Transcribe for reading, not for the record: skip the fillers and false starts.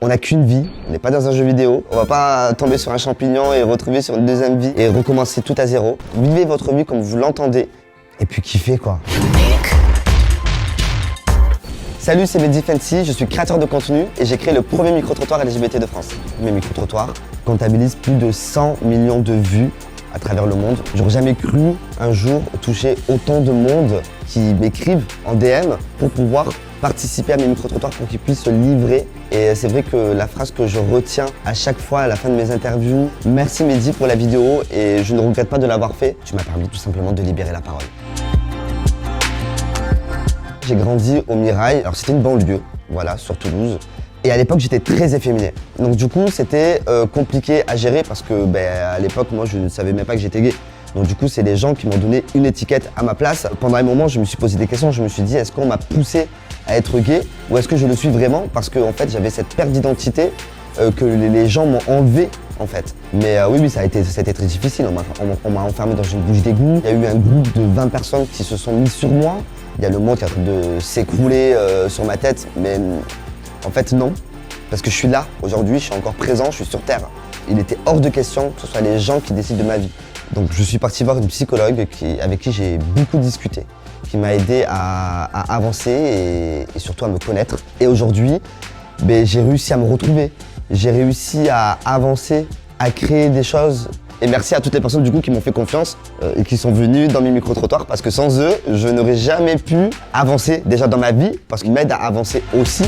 On n'a qu'une vie, on n'est pas dans un jeu vidéo. On va pas tomber sur un champignon et retrouver sur une deuxième vie et recommencer tout à zéro. Vivez votre vie comme vous l'entendez et puis kiffez quoi. Salut, c'est Mehdi Fancy, je suis créateur de contenu et j'ai créé le premier micro-trottoir LGBT de France. Mes micro-trottoirs comptabilisent plus de 100 millions de vues à travers le monde. J'aurais jamais cru un jour toucher autant de monde qui m'écrivent en DM pour pouvoir participer à mes micro-trottoirs pour qu'ils puissent se livrer. Et c'est vrai que la phrase que je retiens à chaque fois à la fin de mes interviews, merci Mehdi pour la vidéo et je ne regrette pas de l'avoir fait. Tu m'as permis tout simplement de libérer la parole. J'ai grandi au Mirail, alors c'était une banlieue, voilà, sur Toulouse. Et à l'époque, j'étais très efféminé. Donc du coup, c'était compliqué à gérer parce que à l'époque, moi, je ne savais même pas que j'étais gay. Donc du coup, c'est des gens qui m'ont donné une étiquette à ma place. Pendant un moment, je me suis posé des questions. Je me suis dit, est-ce qu'on m'a poussé à être gay ou est-ce que je le suis vraiment? Parce que en fait, j'avais cette perte d'identité que les gens m'ont enlevé en fait. Mais oui, ça a été très difficile. On m'a enfermé dans une bouche d'égout. Il y a eu un groupe de 20 personnes qui se sont mis sur moi. Il y a le monde qui est en train de s'écrouler sur ma tête, mais en fait non, parce que je suis là aujourd'hui, je suis encore présent, je suis sur Terre. Il était hors de question que ce soit les gens qui décident de ma vie. Donc je suis parti voir une psychologue avec qui j'ai beaucoup discuté, qui m'a aidé à avancer et surtout à me connaître. Et aujourd'hui, j'ai réussi à me retrouver, j'ai réussi à avancer, à créer des choses. Et merci à toutes les personnes du coup qui m'ont fait confiance et qui sont venues dans mes micro-trottoirs parce que sans eux, je n'aurais jamais pu avancer déjà dans ma vie parce qu'ils m'aident à avancer aussi